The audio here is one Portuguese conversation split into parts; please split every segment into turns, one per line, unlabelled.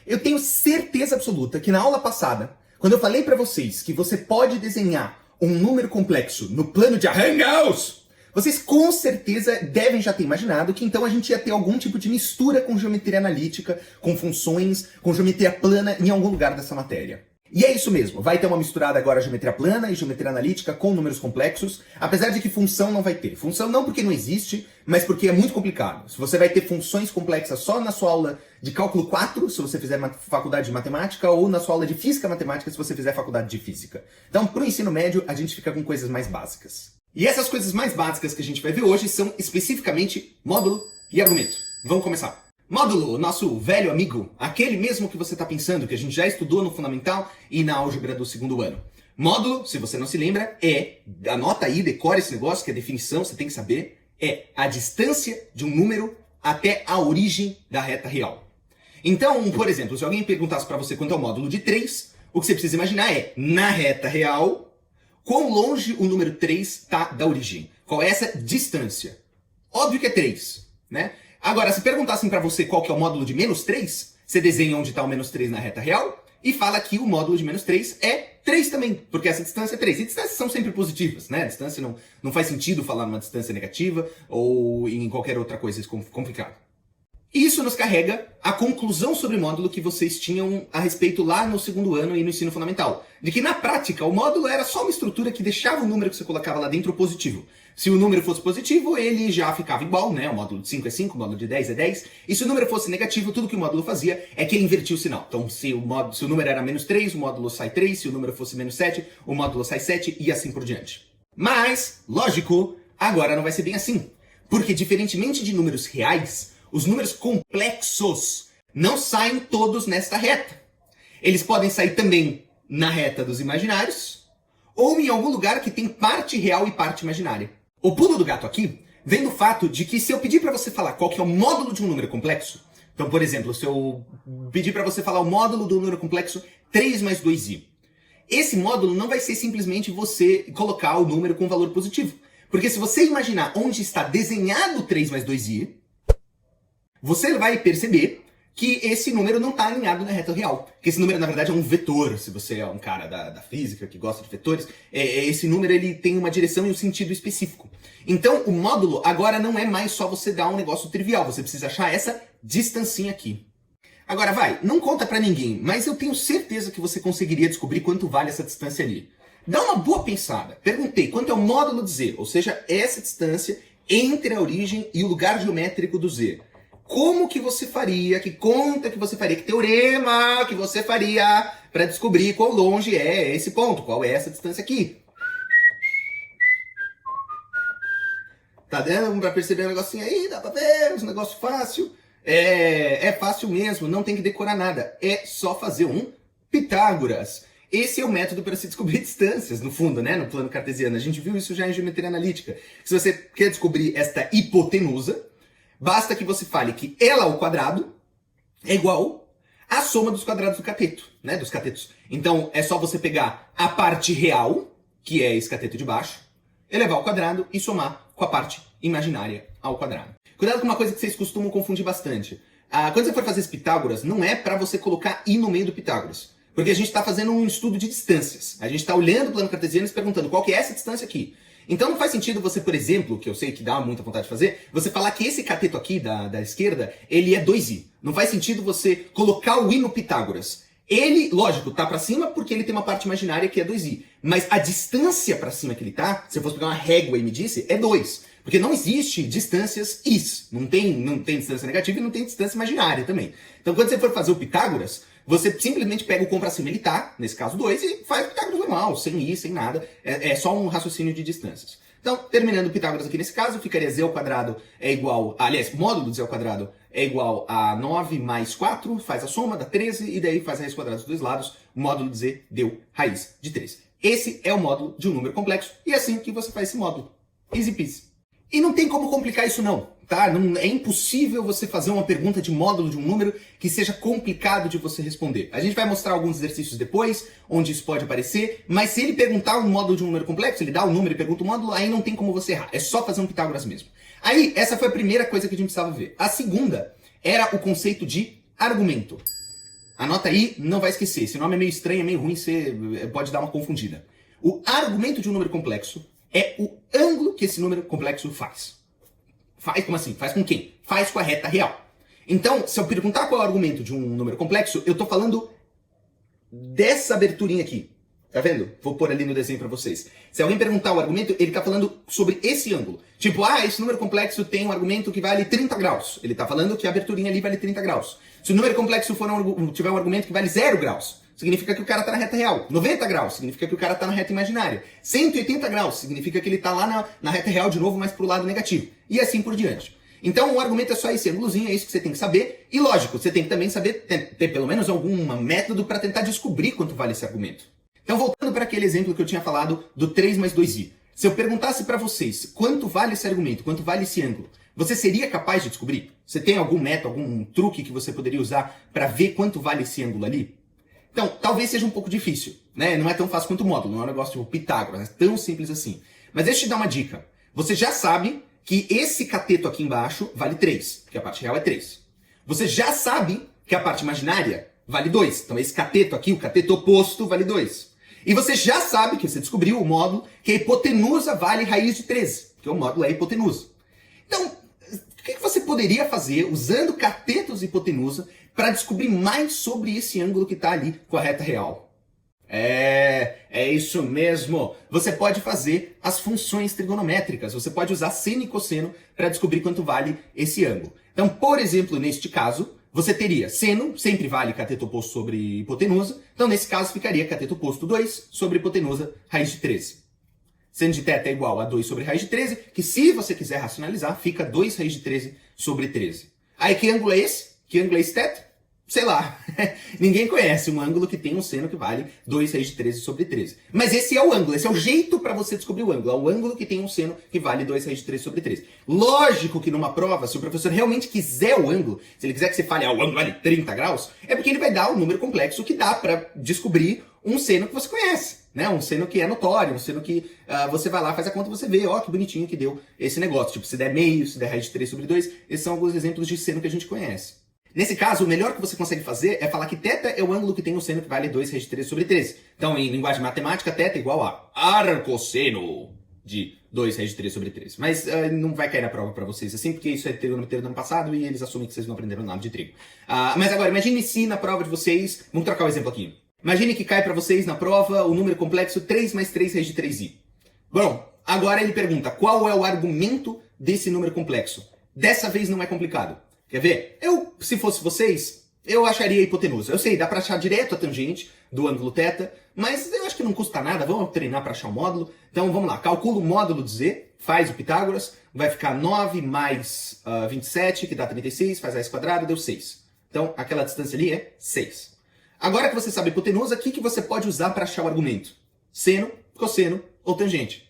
Eu tenho certeza absoluta que na aula passada, quando eu falei para vocês que você pode desenhar um número complexo no plano de Arranha-Gauss, vocês com certeza devem já ter imaginado que então a gente ia ter algum tipo de mistura com geometria analítica, com funções, com geometria plana em algum lugar dessa matéria. E é isso mesmo, vai ter uma misturada agora geometria plana e geometria analítica com números complexos, apesar de que função não vai ter. Função não porque não existe, mas porque é muito complicado. Se você vai ter funções complexas só na sua aula de cálculo 4, se você fizer faculdade de matemática, ou na sua aula de física matemática, se você fizer faculdade de física. Então, para o ensino médio, a gente fica com coisas mais básicas. E essas coisas mais básicas que a gente vai ver hoje são especificamente módulo e argumento. Vamos começar. Módulo, nosso velho amigo, aquele mesmo que você está pensando, que a gente já estudou no fundamental e na álgebra do segundo ano. Módulo, se você não se lembra, anota aí, decora esse negócio, que é a definição, você tem que saber, é a distância de um número até a origem da reta real. Então, por exemplo, se alguém perguntasse para você quanto é o módulo de 3, o que você precisa imaginar é, na reta real, quão longe o número 3 está da origem. Qual é essa distância? Óbvio que é 3, né? Agora, se perguntassem para você qual que é o módulo de menos 3, você desenha onde está o menos 3 na reta real e fala que o módulo de menos 3 é 3 também, porque essa distância é 3. E distâncias são sempre positivas, né? A distância não faz sentido falar numa distância negativa ou em qualquer outra coisa complicada. Isso nos carrega a conclusão sobre o módulo que vocês tinham a respeito lá no segundo ano e no ensino fundamental. De que, na prática, o módulo era só uma estrutura que deixava o número que você colocava lá dentro positivo. Se o número fosse positivo, ele já ficava igual, né? O módulo de 5 é 5, o módulo de 10 é 10. E se o número fosse negativo, tudo que o módulo fazia é que ele invertia o sinal. Então, se o número era menos 3, o módulo sai 3. Se o número fosse menos 7, o módulo sai 7 e assim por diante. Mas, lógico, agora não vai ser bem assim. Porque, diferentemente de números reais, os números complexos não saem todos nesta reta. Eles podem sair também na reta dos imaginários ou em algum lugar que tem parte real e parte imaginária. O pulo do gato aqui vem do fato de que se eu pedir para você falar qual que é o módulo de um número complexo, então, por exemplo, se eu pedir para você falar o módulo do número complexo 3 mais 2i, esse módulo não vai ser simplesmente você colocar o número com valor positivo. Porque se você imaginar onde está desenhado 3 mais 2i, você vai perceber que esse número não está alinhado na reta real. Que esse número, na verdade, é um vetor. Se você é um cara da física que gosta de vetores, esse número ele tem uma direção e um sentido específico. Então, o módulo agora não é mais só você dar um negócio trivial. Você precisa achar essa distancinha aqui. Agora, não conta pra ninguém, mas eu tenho certeza que você conseguiria descobrir quanto vale essa distância ali. Dá uma boa pensada. Perguntei quanto é o módulo de z, ou seja, essa distância entre a origem e o lugar geométrico do z. Como que você faria, que conta que você faria, que teorema que você faria para descobrir quão longe é esse ponto, qual é essa distância aqui? Tá dando para perceber um negocinho aí? Dá para ver? Um negócio fácil? É fácil mesmo, não tem que decorar nada. É só fazer um Pitágoras. Esse é o método para se descobrir distâncias, no fundo, né? No plano cartesiano. A gente viu isso já em geometria analítica. Se você quer descobrir esta hipotenusa, basta que você fale que ela ao quadrado é igual à soma dos quadrados do cateto, né? Dos catetos. Então, é só você pegar a parte real, que é esse cateto de baixo, elevar ao quadrado e somar com a parte imaginária ao quadrado. Cuidado com uma coisa que vocês costumam confundir bastante. Quando você for fazer esse Pitágoras, não é para você colocar i no meio do Pitágoras. Porque a gente está fazendo um estudo de distâncias. A gente está olhando o plano cartesiano e se perguntando qual que é essa distância aqui. Então não faz sentido você, por exemplo, que eu sei que dá muita vontade de fazer, você falar que esse cateto aqui da esquerda, ele é 2i. Não faz sentido você colocar o i no Pitágoras. Ele, lógico, tá para cima porque ele tem uma parte imaginária que é 2i. Mas a distância para cima que ele tá, se eu fosse pegar uma régua e medisse, é 2. Porque não existe distâncias is. Não tem distância negativa e não tem distância imaginária também. Então quando você for fazer o Pitágoras, você simplesmente pega o quão pra cima ele tá, nesse caso 2, e faz o Pitágoras normal, sem i, sem nada. É só um raciocínio de distâncias. Então, terminando o Pitágoras aqui nesse caso, ficaria z ao quadrado é igual... Aliás, o módulo de z ao quadrado é igual a 9 mais 4, faz a soma, dá 13, e daí faz a raiz quadrada dos dois lados. O módulo de z deu raiz de 13. Esse é o módulo de um número complexo, e é assim que você faz esse módulo. Easy peasy. E não tem como complicar isso não, tá? É impossível você fazer uma pergunta de módulo de um número que seja complicado de você responder. A gente vai mostrar alguns exercícios depois, onde isso pode aparecer, mas se ele perguntar um módulo de um número complexo, ele dá o número e pergunta o módulo, aí não tem como você errar. É só fazer um Pitágoras mesmo. Aí, essa foi a primeira coisa que a gente precisava ver. A segunda era o conceito de argumento. Anota aí, não vai esquecer. Esse nome é meio estranho, é meio ruim, você pode dar uma confundida. O argumento de um número complexo é o ângulo que esse número complexo faz. Faz como assim? Faz com quem? Faz com a reta real. Então, se eu perguntar qual é o argumento de um número complexo, eu estou falando dessa aberturinha aqui. Tá vendo? Vou pôr ali no desenho para vocês. Se alguém perguntar o argumento, ele está falando sobre esse ângulo. Tipo, esse número complexo tem um argumento que vale 30 graus. Ele está falando que a aberturinha ali vale 30 graus. Se o número complexo tiver um argumento que vale 0 graus, significa que o cara está na reta real. 90 graus significa que o cara está na reta imaginária. 180 graus significa que ele está lá na reta real de novo, mas pro lado negativo. E assim por diante. Então o argumento é só esse ângulozinho, é isso que você tem que saber. E lógico, você tem que também saber, ter pelo menos algum método para tentar descobrir quanto vale esse argumento. Então voltando para aquele exemplo que eu tinha falado do 3 mais 2i. Se eu perguntasse para vocês quanto vale esse argumento, quanto vale esse ângulo, você seria capaz de descobrir? Você tem algum método, algum truque que você poderia usar para ver quanto vale esse ângulo ali? Então, talvez seja um pouco difícil, né? Não é tão fácil quanto o módulo, não é um negócio tipo Pitágoras, é tão simples assim. Mas deixa eu te dar uma dica. Você já sabe que esse cateto aqui embaixo vale 3, porque a parte real é 3. Você já sabe que a parte imaginária vale 2. Então esse cateto aqui, o cateto oposto, vale 2. E você já sabe, que você descobriu o módulo, que a hipotenusa vale raiz de 13, porque o módulo é a hipotenusa. Então, o que você poderia fazer usando catetos e hipotenusa para descobrir mais sobre esse ângulo que está ali com a reta real? É isso mesmo. Você pode fazer as funções trigonométricas. Você pode usar seno e cosseno para descobrir quanto vale esse ângulo. Então, por exemplo, neste caso, você teria seno, sempre vale cateto oposto sobre hipotenusa. Então, nesse caso, ficaria cateto oposto 2 sobre hipotenusa raiz de 13. Seno de θ é igual a 2 sobre raiz de 13, que se você quiser racionalizar, fica 2 raiz de 13 sobre 13. Aí, que ângulo é esse? Que ângulo é esse θ? Sei lá, ninguém conhece um ângulo que tem um seno que vale 2 raiz de 13 sobre 13. Mas esse é o ângulo, esse é o jeito para você descobrir o ângulo. É o ângulo que tem um seno que vale 2 raiz de 13 sobre 13. Lógico que numa prova, se o professor realmente quiser o ângulo, se ele quiser que você fale, o ângulo vale 30 graus, é porque ele vai dar um número complexo que dá para descobrir um seno que você conhece, né? Um seno que é notório, um seno que você vai lá, faz a conta e você vê, que bonitinho que deu esse negócio. Tipo, se der meio, se der raiz de 3 sobre 2, esses são alguns exemplos de seno que a gente conhece. Nesse caso, o melhor que você consegue fazer é falar que θ é o ângulo que tem um seno que vale 2 raiz de 13 sobre 13. Então, em linguagem matemática, θ é igual a arcosseno de 2 raiz de 13 sobre 13. Mas não vai cair na prova para vocês assim, porque isso é trigonometria do ano passado e eles assumem que vocês não aprenderam nada de trigo. Mas agora, imagine se na prova de vocês... Vamos trocar o exemplo aqui. Imagine que cai para vocês na prova o número complexo 3 mais 3 raiz de 3i. Bom, agora ele pergunta qual é o argumento desse número complexo. Dessa vez não é complicado. Quer ver? Se fosse vocês, eu acharia a hipotenusa. Eu sei, dá para achar direto a tangente do ângulo θ, mas eu acho que não custa nada. Vamos treinar para achar o módulo. Então vamos lá, calcula o módulo de z, faz o Pitágoras, vai ficar 9 mais 27, que dá 36, faz raiz quadrada, deu 6. Então aquela distância ali é 6. Agora que você sabe a hipotenusa, o que você pode usar para achar o argumento? Seno, cosseno ou tangente.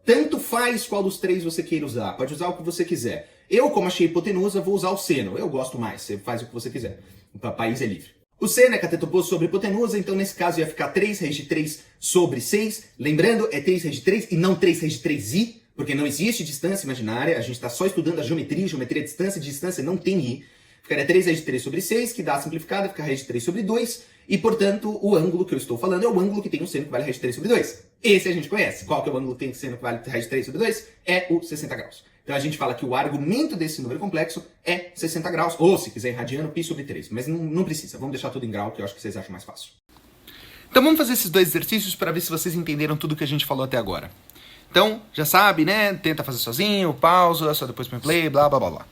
Tanto faz qual dos três você queira usar, pode usar o que você quiser. Eu, como achei hipotenusa, vou usar o seno. Eu gosto mais, você faz o que você quiser. O país é livre. O seno é cateto oposto sobre hipotenusa, então nesse caso ia ficar 3 raiz de 3 sobre 6. Lembrando, é 3 raiz de 3 e não 3 raiz de 3i, porque não existe distância imaginária, a gente está só estudando a geometria é distância, de distância não tem i. Ficaria 3 raiz de 3 sobre 6, que dá a simplificada, fica raiz de 3 sobre 2, e portanto o ângulo que eu estou falando é o ângulo que tem um seno que vale raiz de 3 sobre 2. Esse a gente conhece. Qual que é o ângulo que tem seno que vale raiz de 3 sobre 2? É o 60 graus. Então a gente fala que o argumento desse número complexo é 60 graus, ou se quiser em radiano, π sobre 3. Mas não precisa, vamos deixar tudo em grau, que eu acho que vocês acham mais fácil. Então vamos fazer esses dois exercícios para ver se vocês entenderam tudo que a gente falou até agora. Então, já sabe, né? Tenta fazer sozinho, pausa, só depois põe play, blá blá blá blá.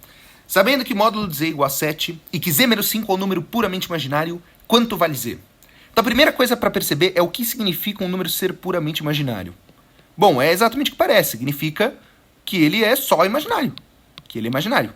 Sabendo que módulo de z é igual a 7 e que z menos 5 é um número puramente imaginário, quanto vale z? Então a primeira coisa para perceber é o que significa um número ser puramente imaginário. Bom, é exatamente o que parece, significa que ele é só imaginário, que ele é imaginário.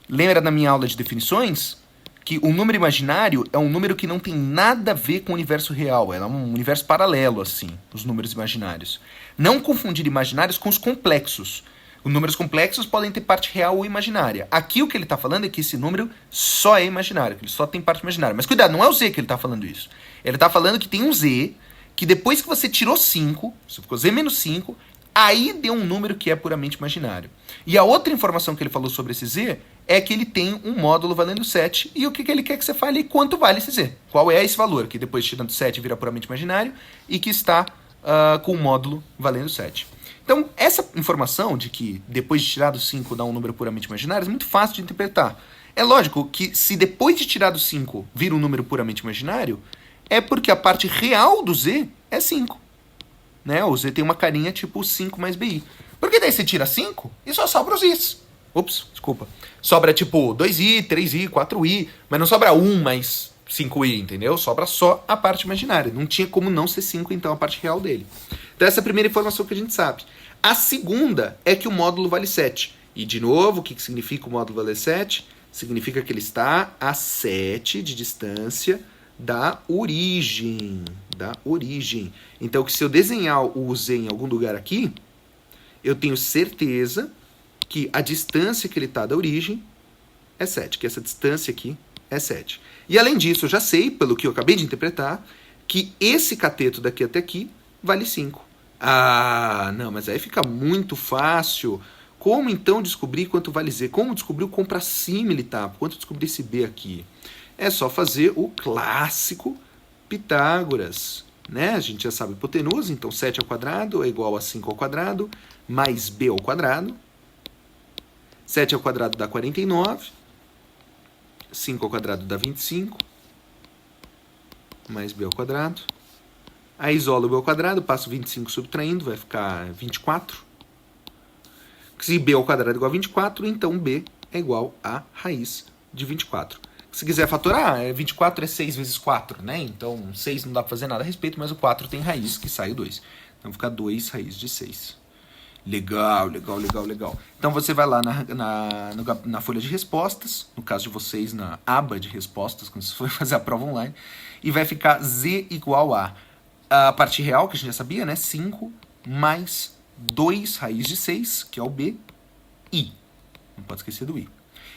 Lembra da minha aula de definições? Que um número imaginário é um número que não tem nada a ver com o universo real, é um universo paralelo, assim, os números imaginários. Não confundir imaginários com os complexos. Os números complexos podem ter parte real ou imaginária. Aqui o que ele está falando é que esse número só é imaginário, que ele só tem parte imaginária. Mas cuidado, não é o z que ele está falando isso. Ele está falando que tem um z, que depois que você tirou 5, você ficou z menos 5, aí deu um número que é puramente imaginário. E a outra informação que ele falou sobre esse z
é que ele tem um módulo valendo 7, e o que ele quer que você fale? Quanto vale esse z? Qual é esse valor, que depois tirando 7 vira puramente imaginário, e que está com um módulo valendo 7. Então, essa informação de que depois de tirar do 5 dá um número puramente imaginário é muito fácil de interpretar. É lógico que se depois de tirar do 5 vira um número puramente imaginário, é porque a parte real do z é 5. Né? O z tem uma carinha tipo 5 mais bi. Porque daí você tira 5 e só sobra os i's. Ups, desculpa. Sobra tipo 2i, 3i, 4i, mas não sobra 1 mais 5i, entendeu? Sobra só a parte imaginária. Não tinha como não ser 5, então, a parte real dele. Então essa é a primeira informação que a gente sabe. A segunda é que o módulo vale 7. E, de novo, o que significa o módulo valer 7? Significa que ele está a 7 de distância da origem. Então, que se eu desenhar o z em algum lugar aqui, eu tenho certeza que a distância que ele está da origem é 7, que essa distância aqui é 7. E, além disso, eu já sei, pelo que eu acabei de interpretar, que esse cateto daqui até aqui vale 5. Ah, não, mas aí fica muito fácil. Como então descobrir quanto vale z? Como descobrir o comprasímile, tá? Quanto descobrir esse b aqui? É só fazer o clássico Pitágoras, né? A gente já sabe hipotenusa, então 7 ao quadrado é igual a 5 ao quadrado, mais b ao quadrado. 7 ao quadrado dá 49, 5 ao quadrado dá 25, mais b ao quadrado. Aí isolo o b ao quadrado, passo 25 subtraindo, vai ficar 24. Se b ao quadrado é igual a 24, então b é igual a raiz de 24. Se quiser fatorar, 24 é 6 vezes 4, né? Então 6 não dá para fazer nada a respeito, mas o 4 tem raiz, que sai o 2. Então fica 2 raiz de 6. Legal. Então você vai lá na folha de respostas, no caso de vocês, na aba de respostas, quando você for fazer a prova online, e vai ficar z igual a parte real, que a gente já sabia, né? 5 mais 2 raiz de 6, que é o b, i. Não pode esquecer do i.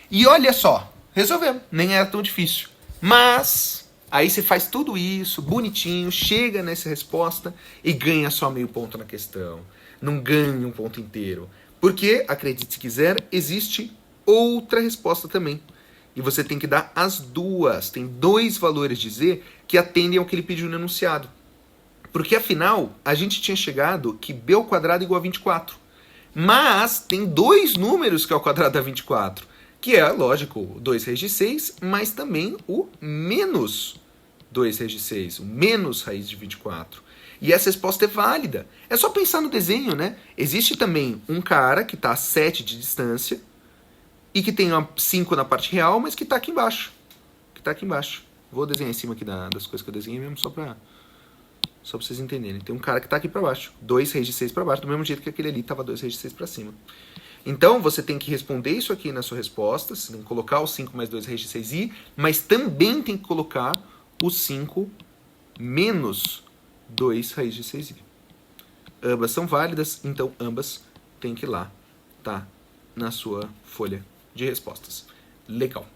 E olha só, resolvemos. Nem era tão difícil. Mas aí você faz tudo isso, bonitinho, chega nessa resposta e ganha só meio ponto na questão. Não ganha um ponto inteiro. Porque, acredite se quiser, existe outra resposta também. E você tem que dar as duas. Tem 2 valores de z que atendem ao que ele pediu no enunciado. Porque, afinal, a gente tinha chegado que b ao quadrado é igual a 24. Mas tem 2 números que é o quadrado da 24. Que é, lógico, 2 raiz de 6, mas também o menos 2 raiz de 6, o menos raiz de 24. E essa resposta é válida. É só pensar no desenho, né? Existe também um cara que está a 7 de distância e que tem uma 5 na parte real, mas que está aqui embaixo. Vou desenhar em cima aqui das coisas que eu desenhei mesmo, só para vocês entenderem. Tem um cara que está aqui para baixo, 2 raiz de 6 para baixo, do mesmo jeito que aquele ali estava 2 raiz de 6 para cima. Então, você tem que responder isso aqui na sua resposta, você tem que colocar o 5 mais 2 raiz de 6i, mas também tem que colocar o 5 menos 2 raiz de 6i. Ambas são válidas, então ambas tem que ir lá, tá? Na sua folha de respostas. Legal.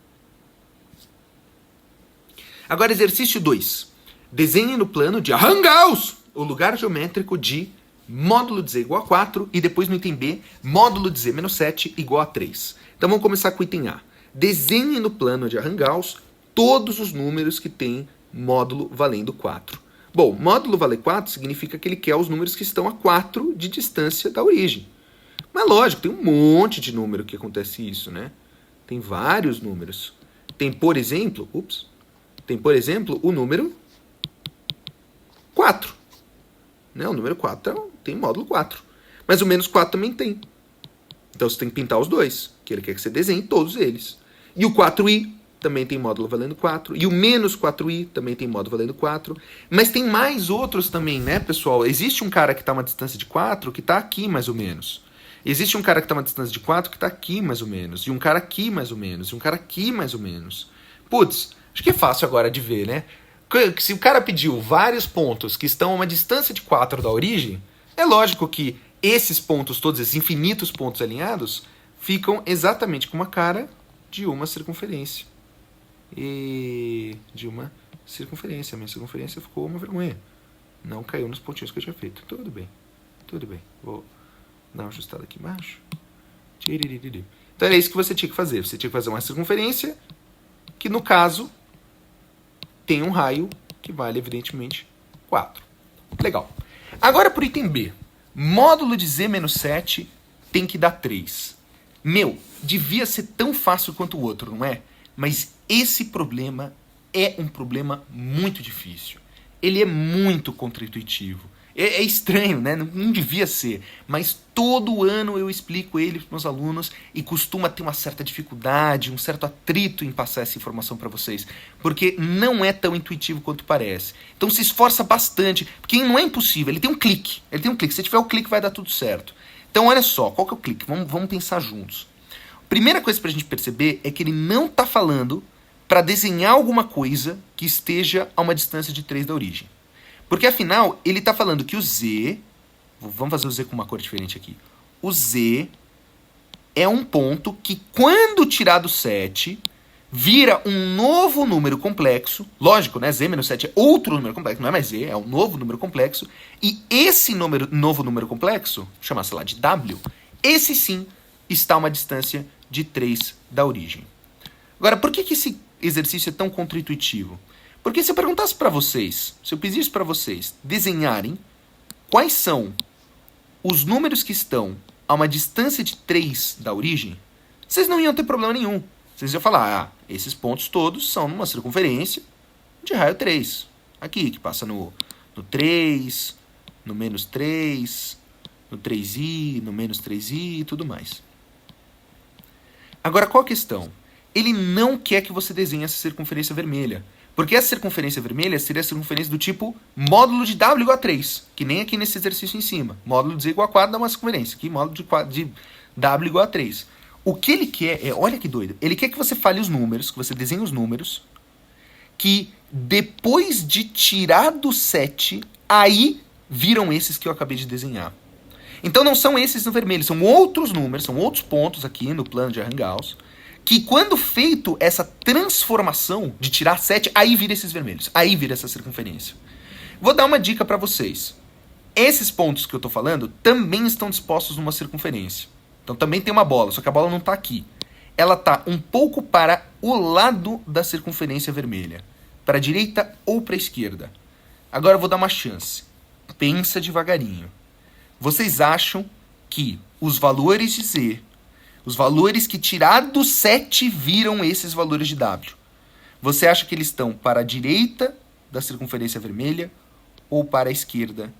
Agora, exercício 2. Desenhe no plano de Arrangaus o lugar geométrico de módulo de z igual a 4 e depois no item B, módulo de z menos 7 igual a 3. Então vamos começar com o item A. Desenhe no plano de Arrangaus todos os números que têm módulo valendo 4. Bom, módulo valer 4 significa que ele quer os números que estão a 4 de distância da origem. Mas lógico, tem um monte de número que acontece isso, né? Tem vários números. Tem, por exemplo, o número 4. Né? O número 4 tem módulo 4. Mas o menos 4 também tem. Então você tem que pintar os dois, que ele quer que você desenhe todos eles. E o 4i também tem módulo valendo 4. E o menos 4i também tem módulo valendo 4. Mas tem mais outros também, né, pessoal? Existe um cara que está a uma distância de 4 que está aqui mais ou menos. Existe um cara que está a uma distância de 4 que está aqui mais ou menos. E um cara aqui mais ou menos. E um cara aqui mais ou menos. Putz, acho que é fácil agora de ver, né? Se o cara pediu vários pontos que estão a uma distância de 4 da origem, é lógico que esses pontos, todos esses infinitos pontos alinhados, ficam exatamente com uma cara de uma circunferência. E de uma circunferência. A minha circunferência ficou uma vergonha. Não caiu nos pontinhos que eu tinha feito. Tudo bem. Vou dar uma ajustada aqui embaixo. Então Então é isso que você tinha que fazer. Você tinha que fazer uma circunferência que, no caso, tem um raio que vale, evidentemente, 4. Legal. Agora, por item B. Módulo de z menos 7 tem que dar 3. Meu, devia ser tão fácil quanto o outro, não é? Mas esse problema é um problema muito difícil. Ele é muito contra-intuitivo. É estranho, né? Não devia ser. Mas todo ano eu explico ele para os meus alunos e costuma ter uma certa dificuldade, um certo atrito em passar essa informação para vocês. Porque não é tão intuitivo quanto parece. Então se esforça bastante, porque não é impossível. Ele tem um clique. Se tiver o clique vai dar tudo certo. Então olha só, qual que é o clique? Vamos pensar juntos. Primeira coisa para a gente perceber é que ele não está falando para desenhar alguma coisa que esteja a uma distância de 3 da origem. Porque, afinal, ele está falando que o Z... Vamos fazer o Z com uma cor diferente aqui. O Z é um ponto que, quando tirar do 7, vira um novo número complexo. Lógico, né? Z menos 7 é outro número complexo. Não é mais Z, é um novo número complexo. E esse novo número complexo, chama-se lá de W, esse sim está a uma distância de 3 da origem. Agora, por que esse exercício é tão contra-intuitivo? Porque se eu perguntasse para vocês, se eu pedisse para vocês desenharem quais são os números que estão a uma distância de 3 da origem, vocês não iam ter problema nenhum. Vocês iam falar, esses pontos todos são numa circunferência de raio 3. Aqui, que passa no 3, no menos 3, no 3i, no menos 3i e tudo mais. Agora, qual a questão? Ele não quer que você desenhe essa circunferência vermelha. Porque essa circunferência vermelha seria a circunferência do tipo módulo de W igual a 3, que nem aqui nesse exercício em cima. Módulo de Z igual a 4 dá uma circunferência, aqui módulo de W igual a 3. O que ele quer é, olha que doido, ele quer que você fale os números, que você desenhe os números, que depois de tirar do 7, aí viram esses que eu acabei de desenhar. Então não são esses no vermelho, são outros números, são outros pontos aqui no plano de Ehrengauss, que quando feito essa transformação de tirar 7, aí vira esses vermelhos, aí vira essa circunferência. Vou dar uma dica para vocês. Esses pontos que eu estou falando também estão dispostos numa circunferência. Então também tem uma bola, só que a bola não está aqui. Ela está um pouco para o lado da circunferência vermelha. Para a direita ou para a esquerda. Agora eu vou dar uma chance. Pensa devagarinho. Vocês acham que os valores de Z, os valores que tirados do 7 viram esses valores de W, você acha que eles estão para a direita da circunferência vermelha ou para a esquerda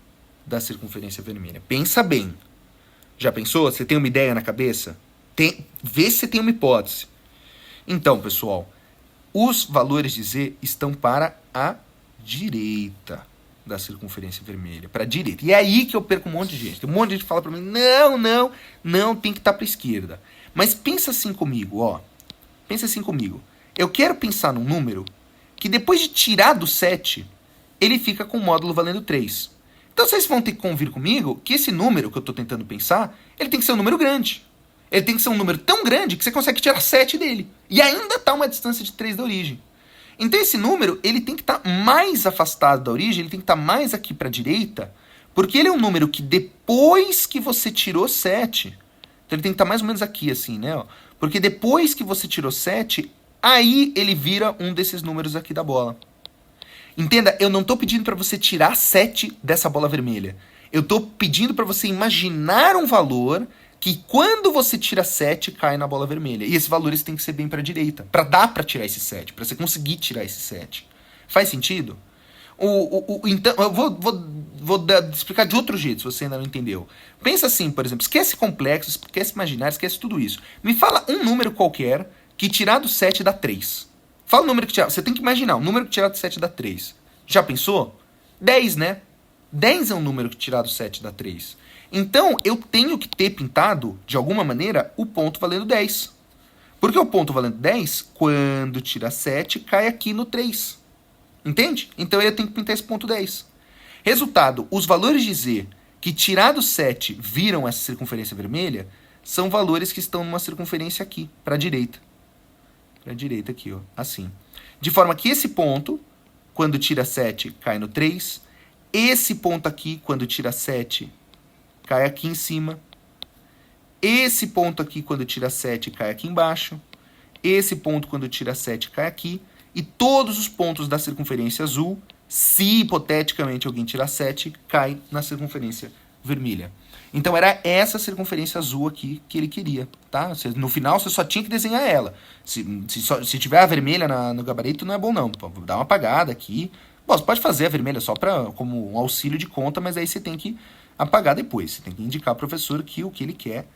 da circunferência vermelha? Pensa bem. Já pensou? Você tem uma ideia na cabeça? Vê se você tem uma hipótese. Então, pessoal, os valores de Z estão para a direita da circunferência vermelha, para a direita. E é aí que eu perco um monte de gente. Tem um monte de gente que fala para mim, não, tem que estar para a esquerda. Mas pensa assim comigo, ó. Pensa assim comigo. Eu quero pensar num número que depois de tirar do 7, ele fica com o módulo valendo 3. Então vocês vão ter que convir comigo que esse número que eu estou tentando pensar, ele tem que ser um número grande. Ele tem que ser um número tão grande que você consegue tirar 7 dele. E ainda está uma distância de 3 da origem. Então esse número, ele tem que estar mais afastado da origem, ele tem que estar mais aqui para a direita, porque ele é um número que depois que você tirou 7, então ele tem que estar mais ou menos aqui assim, né? Ó, porque depois que você tirou 7, aí ele vira um desses números aqui da bola. Entenda, eu não estou pedindo para você tirar 7 dessa bola vermelha. Eu estou pedindo para você imaginar um valor que quando você tira 7, cai na bola vermelha. E esses valores têm que ser bem para a direita, para dar para tirar esse 7, para você conseguir tirar esse 7. Faz sentido? Então, eu vou explicar de outro jeito, se você ainda não entendeu. Pensa assim, por exemplo, esquece complexo, esquece imaginário, esquece tudo isso. Me fala um número qualquer que tirar do 7 dá 3. Fala o número que tirar. Você tem que imaginar, um número que tirar do 7 dá 3. Já pensou? 10, né? 10 é um número que tirar do 7 dá 3. Então, eu tenho que ter pintado, de alguma maneira, o ponto valendo 10. Porque o ponto valendo 10, quando tira 7, cai aqui no 3. Entende? Então, eu tenho que pintar esse ponto 10. Resultado, os valores de Z que tirado 7 viram essa circunferência vermelha, são valores que estão numa circunferência aqui, para a direita. Para a direita aqui, ó, assim. De forma que esse ponto, quando tira 7, cai no 3. Esse ponto aqui, quando tira 7, cai aqui em cima. Esse ponto aqui, quando tira 7, cai aqui embaixo. Esse ponto, quando tira 7, cai aqui. E todos os pontos da circunferência azul, se hipoteticamente alguém tirar 7, cai na circunferência vermelha. Então era essa circunferência azul aqui que ele queria, tá? No final você só tinha que desenhar ela. Se tiver a vermelha no gabarito, não é bom não. Dá uma apagada aqui. Bom, você pode fazer a vermelha só como um auxílio de conta, mas aí você tem que apagar depois. Você tem que indicar ao professor que o que ele quer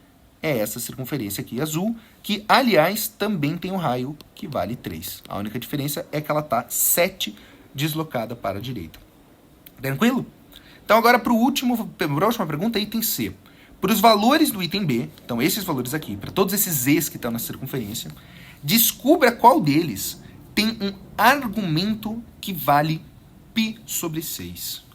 é essa circunferência aqui azul, que, aliás, também tem um raio que vale 3. A única diferença é que ela está 7 deslocada para a direita. Tranquilo? Então, agora, para a última pergunta, item C. Para os valores do item B, então esses valores aqui, para todos esses Z's que estão na circunferência, descubra qual deles tem um argumento que vale π sobre 6.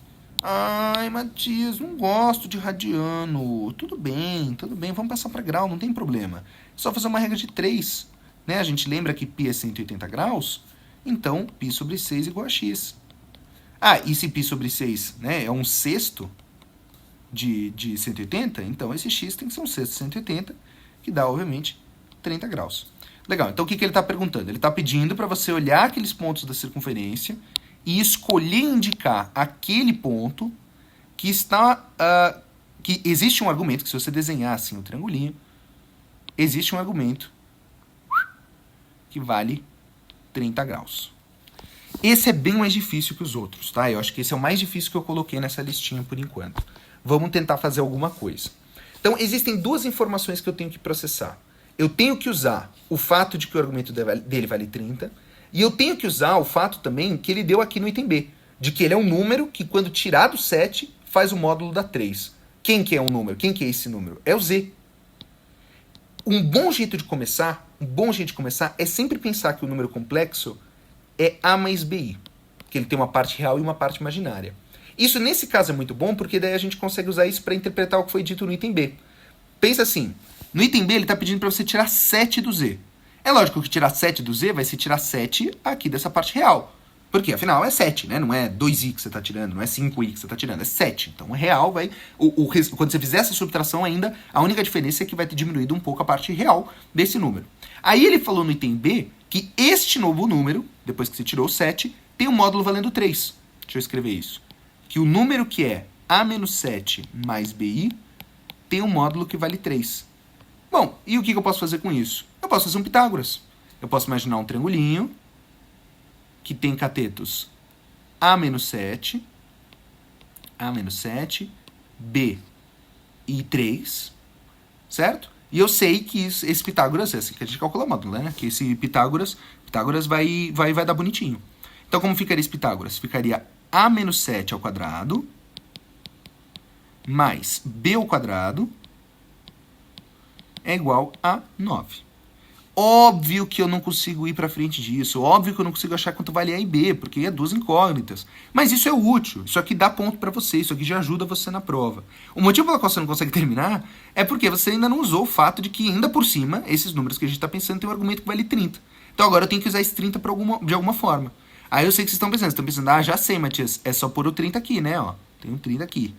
Ai, Matias, não gosto de radiano. Tudo bem, vamos passar para grau, não tem problema. É só fazer uma regra de 3. Né? A gente lembra que π é 180 graus, então π sobre 6 igual a x. Ah, e se π sobre 6, né, é 1/6 de 180, então esse x tem que ser 1/6 de 180, que dá, obviamente, 30 graus. Legal, então o que ele está perguntando? Ele está pedindo para você olhar aqueles pontos da circunferência e escolher indicar aquele ponto que está... que existe um argumento, que se você desenhar assim o triangulinho, existe um argumento que vale 30 graus. Esse é bem mais difícil que os outros, tá? Eu acho que esse é o mais difícil que eu coloquei nessa listinha por enquanto. Vamos tentar fazer alguma coisa. Então, existem duas informações que eu tenho que processar. Eu tenho que usar o fato de que o argumento dele vale 30, e eu tenho que usar o fato também que ele deu aqui no item B, de que ele é um número que, quando tirado 7, faz o módulo da 3. Quem que é um número? Quem que é esse número? É o Z. Um bom jeito de começar é sempre pensar que o número complexo é A mais BI, que ele tem uma parte real e uma parte imaginária. Isso, nesse caso, é muito bom, porque daí a gente consegue usar isso para interpretar o que foi dito no item B. Pensa assim, no item B ele está pedindo para você tirar 7 do Z. É lógico que tirar 7 do Z vai ser tirar 7 aqui dessa parte real. Porque, afinal, é 7, né? Não é 2i que você está tirando, não é 5i que você está tirando, é 7. Então, o real vai... quando você fizer essa subtração ainda, a única diferença é que vai ter diminuído um pouco a parte real desse número. Aí ele falou no item B que este novo número, depois que você tirou o 7, tem um módulo valendo 3. Deixa eu escrever isso. Que o número que é A menos 7 mais BI tem um módulo que vale 3. Bom, e o que eu posso fazer com isso? Eu posso fazer um Pitágoras. Eu posso imaginar um triangulinho que tem catetos A menos 7, B e 3, certo? E eu sei que esse Pitágoras, esse que a gente calcula o módulo, né? Que esse Pitágoras vai dar bonitinho. Então, como ficaria esse Pitágoras? Ficaria A menos 7 ao quadrado mais B ao quadrado é igual a 9. Óbvio que eu não consigo ir para frente disso. Óbvio que eu não consigo achar quanto vale A e B, porque é duas incógnitas. Mas isso é útil. Isso aqui dá ponto para você. Isso aqui já ajuda você na prova. O motivo pelo qual você não consegue terminar é porque você ainda não usou o fato de que, ainda por cima, esses números que a gente está pensando tem um argumento que vale 30. Então agora eu tenho que usar esse 30 de alguma forma. Aí eu sei que vocês estão pensando, já sei, Matias, é só pôr o 30 aqui, né? Ó, tem um 30 aqui.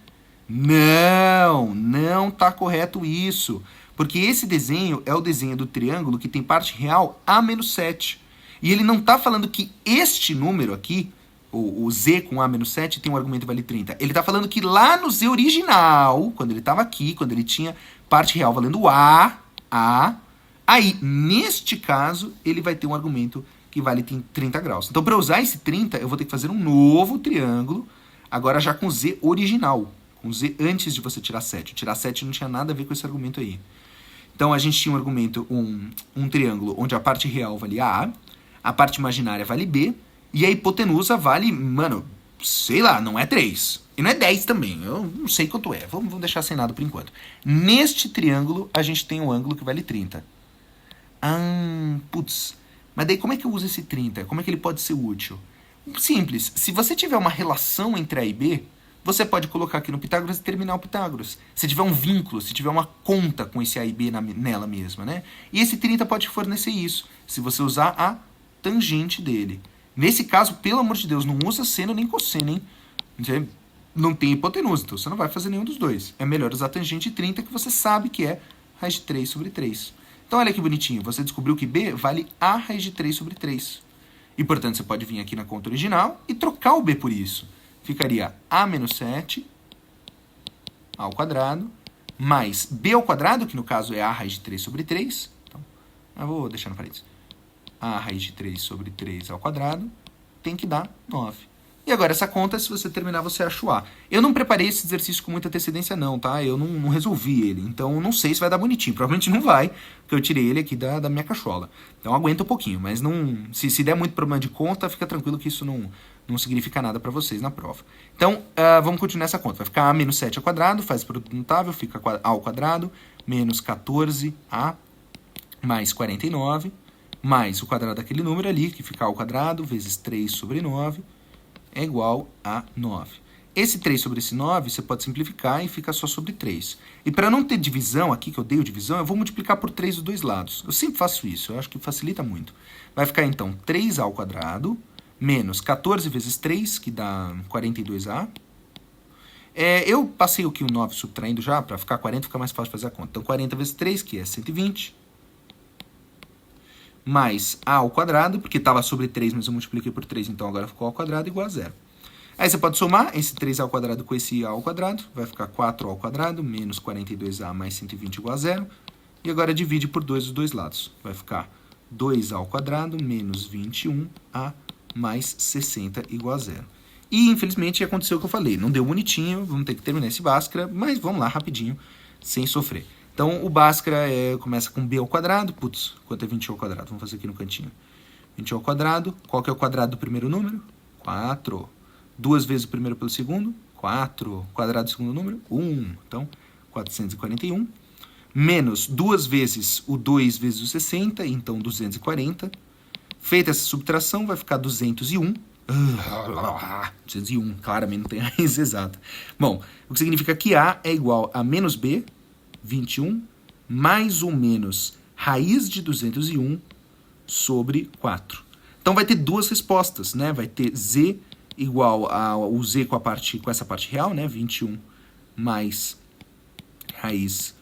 Não tá correto isso. Porque esse desenho é o desenho do triângulo que tem parte real A menos 7. E ele não está falando que este número aqui, o Z com A menos 7, tem um argumento que vale 30. Ele está falando que lá no Z original, quando ele estava aqui, quando ele tinha parte real valendo A, aí, neste caso, ele vai ter um argumento que vale 30 graus. Então, para usar esse 30, eu vou ter que fazer um novo triângulo, agora já com Z original, com Z antes de você tirar 7. Tirar 7 não tinha nada a ver com esse argumento aí. Então, a gente tinha um argumento, um triângulo, onde a parte real vale a parte imaginária vale B, e a hipotenusa vale, sei lá, não é 3. E não é 10 também, eu não sei quanto é. Vamos deixar sem nada por enquanto. Neste triângulo, a gente tem um ângulo que vale 30. Mas daí como é que eu uso esse 30? Como é que ele pode ser útil? Simples, se você tiver uma relação entre A e B, você pode colocar aqui no Pitágoras e terminar o Pitágoras. Se tiver um vínculo, se tiver uma conta com esse A e B nela mesma, né? E esse 30 pode fornecer isso, se você usar a tangente dele. Nesse caso, pelo amor de Deus, não usa seno nem cosseno, hein? Você não tem hipotenusa, então você não vai fazer nenhum dos dois. É melhor usar a tangente 30, que você sabe que é raiz de 3 sobre 3. Então, olha que bonitinho. Você descobriu que b vale a raiz de 3 sobre 3. E, portanto, você pode vir aqui na conta original e trocar o b por isso. Ficaria a menos 7 ao quadrado mais b ao quadrado, que no caso é a raiz de 3 sobre 3. Então, eu vou deixar no parênteses. A raiz de 3 sobre 3 ao quadrado tem que dar 9. E agora essa conta, se você terminar, você acha o A. Eu não preparei esse exercício com muita antecedência não, tá? Eu não resolvi ele. Então, não sei se vai dar bonitinho. Provavelmente não vai, porque eu tirei ele aqui da minha cachola. Então, aguenta um pouquinho. Mas não, se der muito problema de conta, fica tranquilo que isso não significa nada para vocês na prova. Então, vamos continuar essa conta. Vai ficar A menos 7 ao quadrado, faz produto notável, fica A ao quadrado, menos 14A, mais 49, mais o quadrado daquele número ali, que fica A ao quadrado, vezes 3 sobre 9, é igual a 9. Esse 3 sobre esse 9, você pode simplificar e fica só sobre 3. E para não ter divisão aqui, que eu odeio divisão, eu vou multiplicar por 3 dos dois lados. Eu sempre faço isso, eu acho que facilita muito. Vai ficar, então, 3a ao quadrado, menos 14 vezes 3, que dá 42a. Eu passei aqui o 9 subtraindo já, para ficar 40, fica mais fácil fazer a conta. Então, 40 vezes 3, que é 120. Mais a ao quadrado, porque estava sobre 3, mas eu multipliquei por 3, então agora ficou a ao quadrado igual a 0. Aí você pode somar esse 3a ao quadrado com esse a ao quadrado, vai ficar 4a ao quadrado, menos 42a mais 120 igual a 0. E agora divide por 2 dos dois lados. Vai ficar 2a ao quadrado, menos 21a mais 60 igual a 0. E, infelizmente, aconteceu o que eu falei. Não deu bonitinho, vamos ter que terminar esse Bhaskara, mas vamos lá rapidinho, sem sofrer. Então, o Bhaskara começa com b ao quadrado. Putz, quanto é 20 ao quadrado? Vamos fazer aqui no cantinho. 20 ao quadrado. Qual que é o quadrado do primeiro número? 4. 2 vezes o primeiro pelo segundo? 4. Quadrado do segundo número? 1. Então, 441. Menos 2 vezes o 2 vezes o 60, então 240. Feita essa subtração, vai ficar 201. 201, claramente não tem a raiz exata. Bom, o que significa que A é igual a menos B, 21, mais ou menos raiz de 201 sobre 4. Então vai ter duas respostas, né? Vai ter Z igual ao Z com essa parte real, né? 21 mais raiz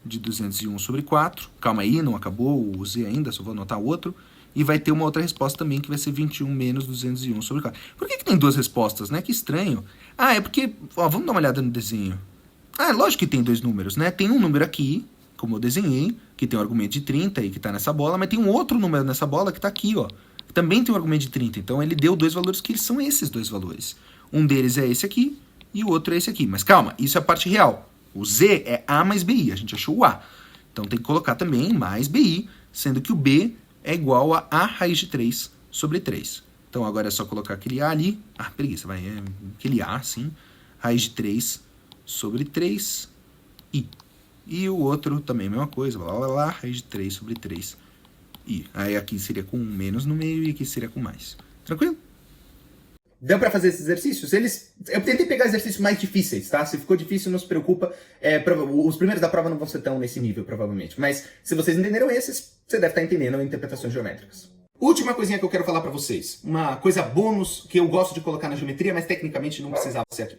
de 201 sobre 4. Calma aí, não acabou o Z ainda, só vou anotar o outro. E vai ter uma outra resposta também, que vai ser 21 menos 201 sobre 4. Por que tem duas respostas, né? Que estranho. É porque... vamos dar uma olhada no desenho. Lógico que tem dois números, né? Tem um número aqui, como eu desenhei, que tem um argumento de 30 e que está nessa bola, mas tem um outro número nessa bola que está aqui, ó. Que também tem um argumento de 30. Então, ele deu dois valores que são esses dois valores. Um deles é esse aqui e o outro é esse aqui. Mas calma, isso é a parte real. O Z é A mais BI, a gente achou o A. Então, tem que colocar também mais BI, sendo que o B é igual a A raiz de 3 sobre 3. Então, agora é só colocar aquele A ali. Preguiça, vai. Aquele A, assim. Raiz de 3 sobre 3 I. E o outro também, a mesma coisa. Blá, blá, blá, raiz de 3 sobre 3 I. Aí aqui seria com menos no meio e aqui seria com mais. Tranquilo?
Deu pra fazer esses exercícios? Eu tentei pegar exercícios mais difíceis, tá? Se ficou difícil, não se preocupa. Os primeiros da prova não vão ser tão nesse nível, provavelmente. Mas se vocês entenderam esses, você deve estar entendendo interpretações geométricas. Última coisinha que eu quero falar pra vocês. Uma coisa bônus que eu gosto de colocar na geometria, mas tecnicamente não precisava ser aqui.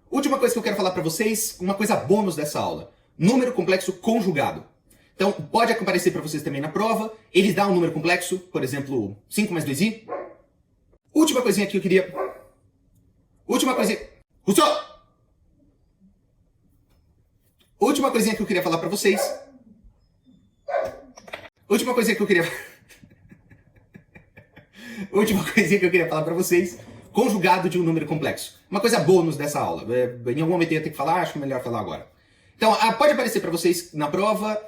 Última coisa que eu quero falar pra vocês, uma coisa bônus dessa aula. Número complexo conjugado. Então, pode aparecer pra vocês também na prova. Eles dão um número complexo, por exemplo, 5 mais 2i. Última coisinha que eu queria... Rousseau! Última coisinha que eu queria falar pra vocês. Última coisinha que eu queria falar pra vocês. Conjugado de um número complexo. Uma coisa bônus dessa aula. Em algum momento eu ia ter que falar, acho que é melhor falar agora. Então, pode aparecer pra vocês na prova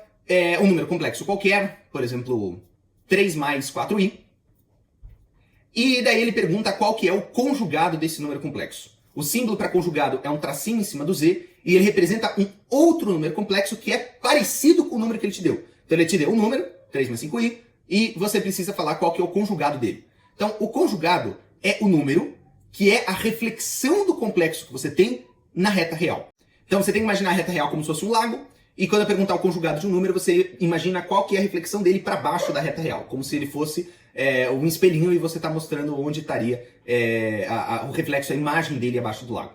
um número complexo qualquer. Por exemplo, 3 mais 4i. E daí ele pergunta qual que é o conjugado desse número complexo. O símbolo para conjugado é um tracinho em cima do Z, e ele representa um outro número complexo que é parecido com o número que ele te deu. Então ele te deu um número, 3 mais 5i, e você precisa falar qual que é o conjugado dele. Então o conjugado é o número que é a reflexão do complexo que você tem na reta real. Então você tem que imaginar a reta real como se fosse um lago, e quando eu perguntar o conjugado de um número, você imagina qual que é a reflexão dele para baixo da reta real, como se ele fosse um espelhinho e você está mostrando onde estaria o reflexo, a imagem dele abaixo do lago.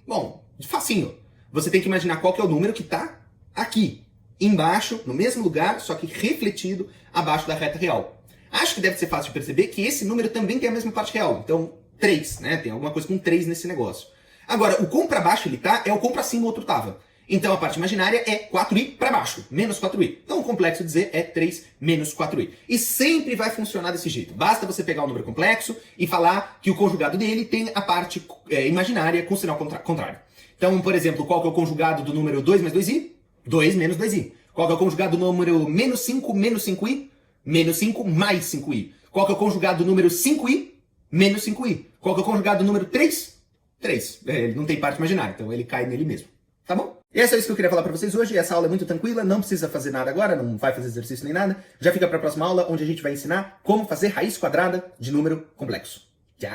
Bom, facinho. Você tem que imaginar qual que é o número que está aqui. embaixo, no mesmo lugar, só que refletido abaixo da reta real. Acho que deve ser fácil de perceber que esse número também tem a mesma parte real. Então, 3, né? Tem alguma coisa com 3 nesse negócio. Agora, o quão para baixo ele tá é o quão para cima o outro tava. Então, a parte imaginária é 4i para baixo, menos 4i. Então, o complexo dizer é 3 menos 4i. E sempre vai funcionar desse jeito. Basta você pegar o número complexo e falar que o conjugado dele tem a parte imaginária com sinal contrário. Então, por exemplo, qual que é o conjugado do número 2 mais 2i? 2 menos 2i. Qual que é o conjugado do número menos 5 menos 5i? Menos 5 mais 5i. Qual que é o conjugado do número 5i? Menos 5i. Qual que é o conjugado do número 3? 3. Ele não tem parte imaginária, então ele cai nele mesmo. Tá bom? E é só isso que eu queria falar pra vocês hoje. Essa aula é muito tranquila, não precisa fazer nada agora, não vai fazer exercício nem nada. Já fica pra próxima aula, onde a gente vai ensinar como fazer raiz quadrada de número complexo. Tchau!